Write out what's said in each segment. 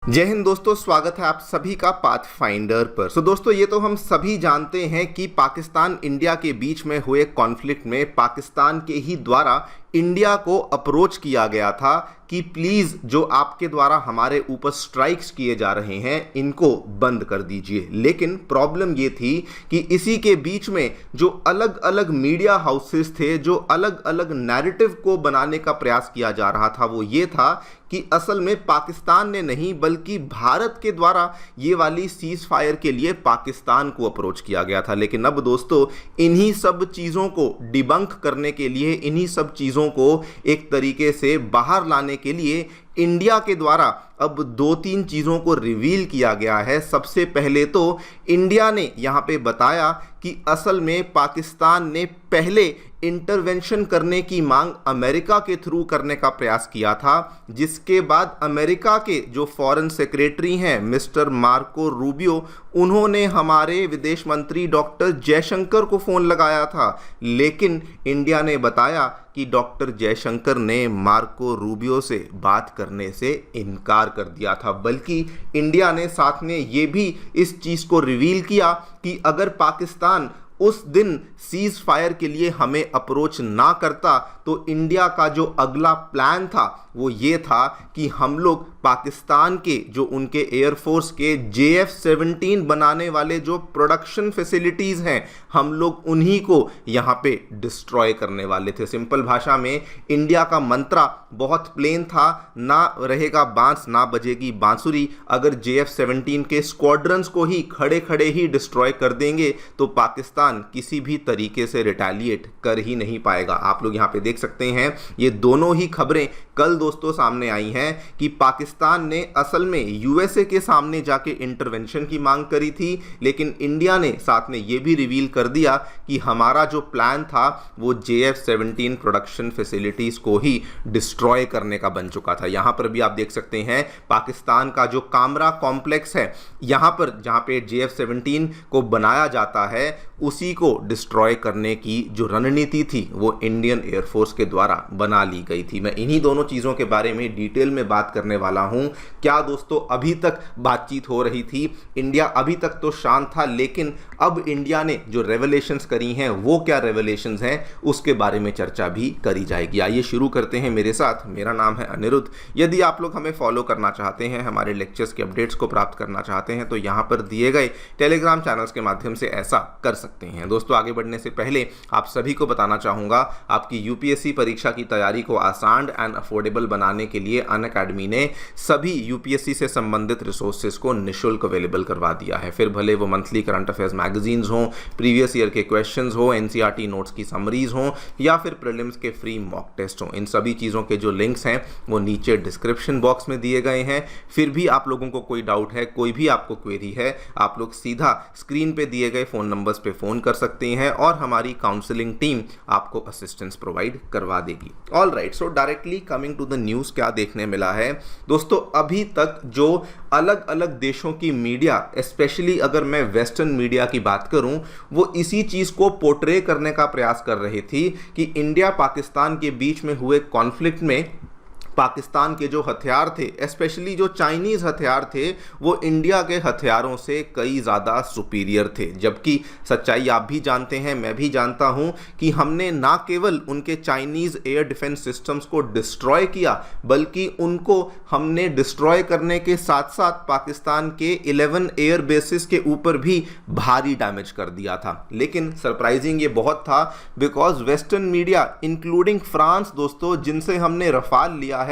जय हिंद दोस्तों, स्वागत है आप सभी का पाथ फाइंडर पर। दोस्तों, ये तो हम सभी जानते हैं कि पाकिस्तान इंडिया के बीच में हुए कॉन्फ्लिक्ट में पाकिस्तान के ही द्वारा इंडिया को अप्रोच किया गया था कि प्लीज़ जो आपके द्वारा हमारे ऊपर स्ट्राइक्स किए जा रहे हैं इनको बंद कर दीजिए। लेकिन प्रॉब्लम ये थी कि इसी के बीच में जो अलग अलग मीडिया हाउसेस थे, जो अलग अलग नैरेटिव को बनाने का प्रयास किया जा रहा था, वो ये था कि असल में पाकिस्तान ने नहीं बल्कि भारत के द्वारा ये वाली सीज फायर के लिए पाकिस्तान को अप्रोच किया गया था। लेकिन अब दोस्तों, इन्हीं सब चीज़ों को डिबंक करने के लिए, इन्हीं सब चीज़ों को एक तरीके से बाहर लाने के लिए इंडिया के द्वारा अब दो तीन चीज़ों को रिवील किया गया है। सबसे पहले तो इंडिया ने यहाँ पे बताया कि असल में पाकिस्तान ने पहले इंटरवेंशन करने की मांग अमेरिका के थ्रू करने का प्रयास किया था, जिसके बाद अमेरिका के जो फॉरेन सेक्रेटरी हैं मिस्टर मार्को रूबियो, उन्होंने हमारे विदेश मंत्री डॉक्टर जयशंकर को फ़ोन लगाया था। लेकिन इंडिया ने बताया कि डॉक्टर जयशंकर ने मार्को रूबियो से बात करने से इनकार कर दिया था। बल्कि इंडिया ने साथ में ये भी इस चीज़ को रिवील किया कि अगर पाकिस्तान उस दिन सीज फायर के लिए हमें अप्रोच ना करता तो इंडिया का जो अगला प्लान था वो ये था कि हम लोग पाकिस्तान के जो उनके एयरफोर्स के JF-17 बनाने वाले जो प्रोडक्शन फैसिलिटीज़ हैं, हम लोग उन्हीं को यहाँ पे डिस्ट्रॉय करने वाले थे। सिंपल भाषा में इंडिया का मंत्रा बहुत प्लेन था, ना रहेगा बांस ना बजेगी बांसुरी। अगर JF-17 के स्क्वाड्रंस को ही खड़े खड़े ही डिस्ट्रॉय कर देंगे तो पाकिस्तान किसी भी तरीके से रिटेलिएट कर ही नहीं पाएगा। आप लोग यहाँ पे देख सकते हैं, ये दोनों ही खबरें कल दोस्तों सामने आई हैं कि पाकिस्तान ने असल में यूएसए के सामने जाके इंटरवेंशन की मांग करी थी, लेकिन इंडिया ने साथ में ये भी रिवील कर दिया कि हमारा जो प्लान था वो JF-17 प्रोडक्शन फैसिलिटीज़ को ही डिस्ट्रॉय करने का बन चुका था। यहाँ पर भी आप देख सकते हैं पाकिस्तान का जो कामरा कॉम्प्लेक्स है, यहाँ पर जहाँ पे JF-17 को बनाया जाता है, उसी को डिस्ट्रॉय करने की जो रणनीति थी वो इंडियन एयरफोर्स के द्वारा बना ली गई थी। मैं इन्हीं दोनों चीज़ों के बारे में डिटेल में बात करने वाला हूं। क्या दोस्तों अभी तक बातचीत हो रही थी, इंडिया अभी तक तो शांत था, लेकिन अब इंडिया ने जो रेवलेशंस करी हैं वो क्या रेवलेशंस हैं उसके बारे में चर्चा भी करी जाएगी। आइए शुरू करते हैं मेरे साथ। मेरा नाम है अनिरुद्ध। यदि आप लोग हमें फॉलो करना चाहते हैं, हमारे लेक्चर्स के अपडेट्स को प्राप्त करना चाहते हैं, तो यहाँ पर दिए गए टेलीग्राम चैनल्स के माध्यम से ऐसा कर सकते हैं। दोस्तों, आगे बढ़ने से पहले आप सभी को बताना चाहूँगा, आपकी यूपीएससी परीक्षा की तैयारी को आसान एंड अफोर्डेबल बनाने के लिए अनअकैडमी ने सभी यूपीएससी से संबंधित रिसोर्सेज को निःशुल्क अवेलेबल करवा दिया है। फिर भले वो मंथली करंट अफेयर्स मैगजीन्स हों, प्रीवियस ईयर के क्वेश्चंस हो, एनसीईआरटी नोट्स की समरीज हों, या फिर प्रीलिम्स के फ्री मॉक टेस्ट हों, इन सभी चीज़ों के जो लिंक्स हैं वो नीचे डिस्क्रिप्शन बॉक्स में दिए गए हैं। फिर भी आप लोगों को कोई डाउट है, कोई भी आपको क्वेरी है, आप लोग सीधा स्क्रीन पे दिए गए फ़ोन नंबर्स पे फ़ोन कर सकते हैं और हमारी काउंसलिंग टीम आपको असिस्टेंस प्रोवाइड करवा देगी। All right, so directly coming to the news, क्या देखने मिला है दोस्तों। अभी तक जो अलग अलग देशों की मीडिया, स्पेशली अगर मैं वेस्टर्न मीडिया की बात करूं, वो इसी चीज़ को पोर्ट्रे करने का प्रयास कर रही थी कि इंडिया पाकिस्तान के बीच में हुए कॉन्फ्लिक्ट में पाकिस्तान के जो हथियार थे, स्पेशली जो चाइनीज़ हथियार थे, वो इंडिया के हथियारों से कई ज़्यादा सुपीरियर थे। जबकि सच्चाई आप भी जानते हैं, मैं भी जानता हूं कि हमने ना केवल उनके चाइनीज़ एयर डिफेंस सिस्टम्स को डिस्ट्रॉय किया, बल्कि उनको हमने डिस्ट्रॉय करने के साथ साथ पाकिस्तान के 11 एयर बेसिस के ऊपर भी भारी डैमेज कर दिया था। लेकिन सरप्राइजिंग ये बहुत था, because western media including France दोस्तों, जिनसे हमने रफाल लिया है,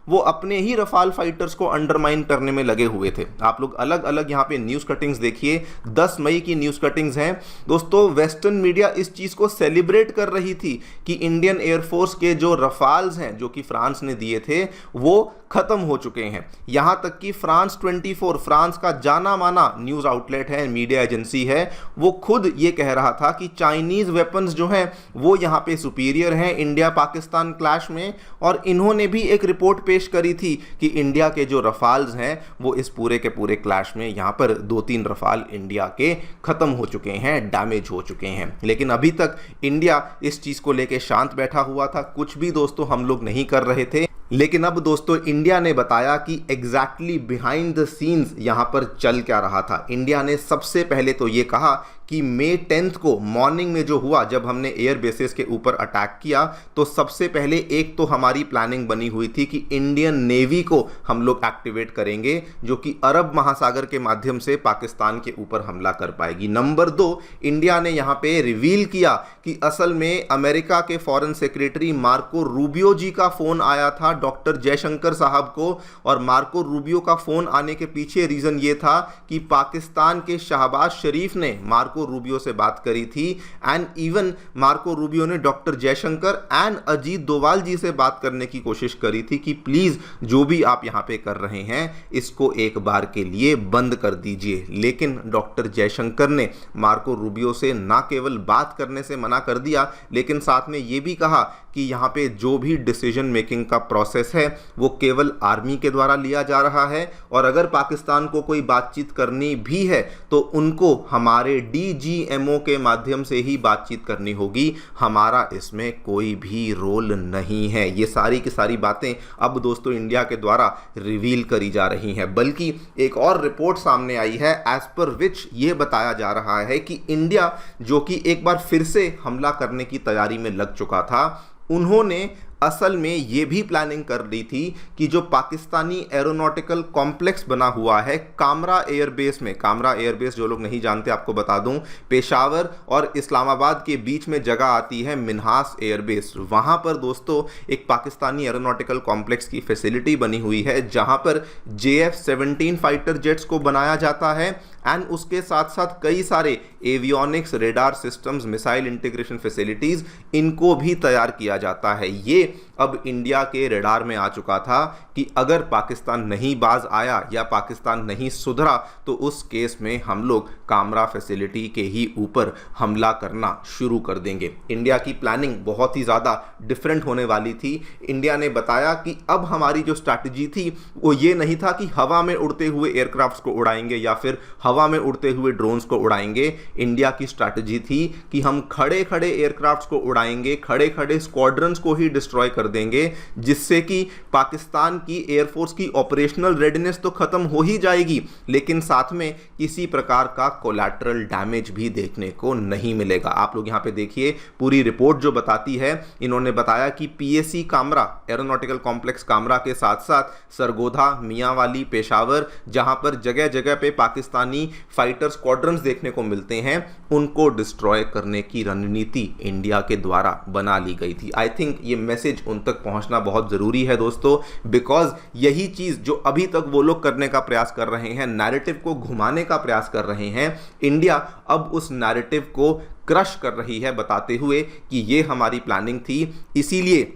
वो अपने ही रफाल फाइटर्स को अंडरमाइन करने में लगे हुए थे। आप लोग अलग अलग यहाँ पे न्यूज़ कटिंग्स देखिए, 10 मई की न्यूज़ कटिंग्स हैं दोस्तों। वेस्टर्न मीडिया इस चीज़ को सेलिब्रेट कर रही थी कि इंडियन एयरफोर्स के जो रफाल्स हैं जो कि फ्रांस ने दिए थे वो ख़त्म हो चुके हैं। यहाँ तक कि फ्रांस 24, फ्रांस का जाना माना न्यूज़ आउटलेट है, मीडिया एजेंसी है, वो खुद ये कह रहा था कि चाइनीज़ वेपन्स जो हैं वो यहाँ पे सुपीरियर हैं इंडिया पाकिस्तान क्लैश में। और इन्होंने भी एक रिपोर्ट पेश करी थी कि इंडिया के जो रफाल्स हैं वो इस पूरे के पूरे क्लैश में यहाँ पर 2-3 रफाल इंडिया के ख़त्म हो चुके हैं, डैमेज हो चुके हैं। लेकिन अभी तक इंडिया इस चीज़ को लेके शांत बैठा हुआ था, कुछ भी दोस्तों हम लोग नहीं कर रहे थे। लेकिन अब दोस्तों इंडिया ने बताया कि एग्जैक्टली बिहाइंड द सीन्स यहां पर चल क्या रहा था। इंडिया ने सबसे पहले तो ये कहा कि मई 10 को मॉर्निंग में जो हुआ, जब हमने एयर बेसिस के ऊपर अटैक किया, तो सबसे पहले एक तो हमारी प्लानिंग बनी हुई थी कि इंडियन नेवी को हम लोग एक्टिवेट करेंगे, जो कि अरब महासागर के माध्यम से पाकिस्तान के ऊपर हमला कर पाएगी। नंबर 2, इंडिया ने यहां पे रिवील किया कि असल में अमेरिका के फॉरेन सेक्रेटरी मार्को रूबियो जी का फोन आया था डॉक्टर जयशंकर साहब को, और मार्को रूबियो का फोन आने के पीछे रीजन ये था कि पाकिस्तान के शहबाज शरीफ ने मार्को रूबियो से बात करी थी, एंड इवन मार्को रूबियो ने डॉक्टर जयशंकर एंड अजीत डोवाल जी से बात करने की कोशिश करी थी कि प्लीज जो भी आप यहां पे कर रहे हैं इसको एक बार के लिए बंद कर दीजिए। लेकिन डॉक्टर जयशंकर ने मार्को रूबियो से ना केवल बात करने से मना कर दिया, लेकिन साथ में यह भी कहा कि यहां पे जो भी डिसीजन मेकिंग का प्रोसेस है वो केवल आर्मी के द्वारा लिया जा रहा है, और अगर पाकिस्तान को कोई बातचीत करनी भी है तो उनको हमारे डीजीएमओ के माध्यम से ही बातचीत करनी होगी, हमारा इसमें कोई भी रोल नहीं है। ये सारी की सारी बातें अब दोस्तों इंडिया के द्वारा रिवील करी जा रही हैं। बल्कि एक और रिपोर्ट सामने आई है एज पर विच ये बताया जा रहा है कि इंडिया, जो कि एक बार फिर से हमला करने की तैयारी में लग चुका था, उन्होंने असल में ये भी प्लानिंग कर ली थी कि जो पाकिस्तानी एरोनॉटिकल कॉम्प्लेक्स बना हुआ है कामरा एयरबेस में, कामरा एयरबेस जो लोग नहीं जानते आपको बता दूं, पेशावर और इस्लामाबाद के बीच में जगह आती है मिन्हास एयरबेस। वहां पर दोस्तों एक पाकिस्तानी एरोनॉटिकल कॉम्प्लेक्स की फैसिलिटी बनी हुई है जहां पर JF-17 फाइटर जेट्स को बनाया जाता है, एंड उसके साथ साथ कई सारे avionics, radar systems, missile integration facilities, इनको भी तैयार किया जाता है। ये अब इंडिया के रेडार में आ चुका था कि अगर पाकिस्तान नहीं बाज आया या पाकिस्तान नहीं सुधरा तो उस केस में हम लोग कामरा फैसिलिटी के ही ऊपर हमला करना शुरू कर देंगे। इंडिया की प्लानिंग बहुत ही ज़्यादा डिफरेंट होने वाली थी। इंडिया ने बताया कि अब हमारी जो स्ट्रैटेजी थी वो ये नहीं था कि हवा में उड़ते हुए एयरक्राफ्ट्स को उड़ाएंगे या फिर हवा में उड़ते हुए ड्रोन्स को उड़ाएंगे। इंडिया की स्ट्रैटेजी थी कि हम खड़े खड़े एयरक्राफ्ट्स को उड़ाएंगे, खड़े खड़े स्क्वाड्रंस को ही डिस्ट्रॉय कर देंगे, जिससे कि पाकिस्तान की एयरफोर्स की ऑपरेशनल रेडीनेस तो खत्म हो ही जाएगी, लेकिन साथ में किसी प्रकार का कोलैटरल डैमेज भी देखने को नहीं मिलेगा। आप लोग यहां पे देखिए पूरी रिपोर्ट जो बताती है, इन्होंने बताया कि PAC Kamra, aeronautical complex Kamra के साथ साथ सरगोधा, मियांवाली, पेशावर, जहां पर जगह जगह पे पाकिस्तानी फाइटर स्क्वाड्रंस देखने को मिलते हैं, उनको डिस्ट्रॉय करने की रणनीति इंडिया के द्वारा बना ली गई थी। आई थिंक ये मैसेज उन तक पहुंचना बहुत जरूरी है दोस्तों, बिकॉज यही चीज जो अभी तक वो लोग करने का प्रयास कर रहे हैं, नैरेटिव को घुमाने का प्रयास कर रहे हैं, इंडिया अब उस नैरेटिव को क्रश कर रही है, बताते हुए कि ये हमारी प्लानिंग थी, इसीलिए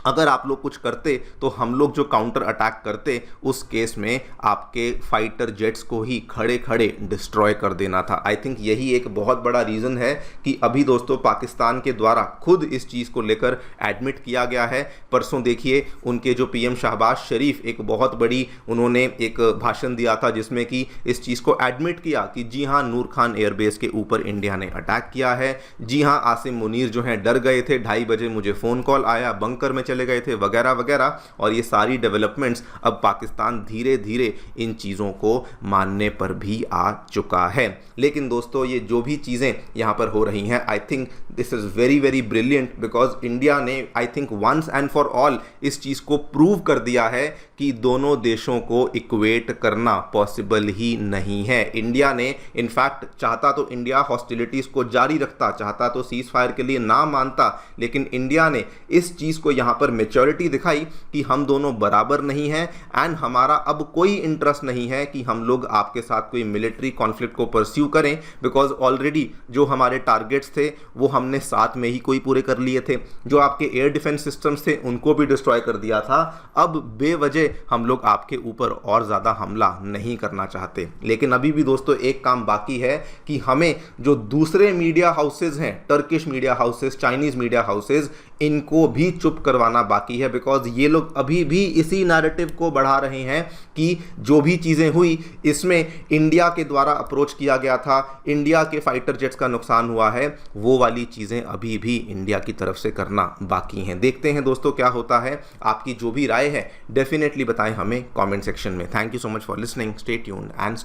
अगर आप लोग कुछ करते तो हम लोग जो काउंटर अटैक करते उस केस में आपके फाइटर जेट्स को ही खड़े खड़े डिस्ट्रॉय कर देना था। आई थिंक यही एक बहुत बड़ा रीज़न है कि अभी दोस्तों पाकिस्तान के द्वारा खुद इस चीज़ को लेकर एडमिट किया गया है। परसों देखिए उनके जो PM शहबाज शरीफ एक बहुत बड़ी उन्होंने एक भाषण दिया था जिसमें कि इस चीज़ को एडमिट किया कि जी हाँ, नूर खान एयरबेस के ऊपर इंडिया ने अटैक किया है। जी हाँ, आसिम मुनीर जो हैं डर गए थे, 2:30 बजे मुझे फ़ोन कॉल आया, बंकर में चले गए थे, वगैरह वगैरह। और ये सारी डेवलपमेंट्स अब पाकिस्तान धीरे धीरे इन चीज़ों को मानने पर भी आ चुका है। लेकिन दोस्तों ये जो भी चीज़ें यहाँ पर हो रही हैं, I think this is very very brilliant, because India ने I think once and for all इस चीज़ को प्रूव कर दिया है कि दोनों देशों को इक्वेट करना पॉसिबल ही नहीं है। इंडिया ने इनफैक्ट चाहता तो इंडिया हॉस्टिलिटीज़ को जारी रखता, चाहता तो सीज फायर के लिए ना मानता, लेकिन इंडिया ने इस चीज़ को यहाँ पर मैच्योरिटी दिखाई कि हम दोनों बराबर नहीं हैं, एंड हमारा अब कोई इंटरेस्ट नहीं है कि हम लोग आपके साथ कोई मिलिट्री कॉन्फ्लिक्ट को परस्यू करें, बिकॉज ऑलरेडी जो हमारे टारगेट्स थे वो हमने साथ में ही कोई पूरे कर लिए थे। जो आपके एयर डिफेंस सिस्टम्स थे उनको भी डिस्ट्रॉय कर दिया था। अब बेवजह हम लोग आपके ऊपर और ज़्यादा हमला नहीं करना चाहते। लेकिन अभी भी दोस्तों एक काम बाकी है कि हमें जो दूसरे मीडिया हाउसेज हैं, Turkish media houses, Chinese media houses, इनको भी चुप करवाना बाकी है, बिकॉज ये लोग अभी भी इसी नैरेटिव को बढ़ा रहे हैं कि जो भी चीज़ें हुई इसमें इंडिया के द्वारा अप्रोच किया गया था, इंडिया के फाइटर जेट्स का नुकसान हुआ है, वो वाली चीज़ें अभी भी इंडिया की तरफ से करना बाकी हैं। देखते हैं दोस्तों क्या होता है। आपकी जो भी राय है डेफिनेटली बताएं हमें कमेंट सेक्शन में। Thank you so much for listening, stay tuned and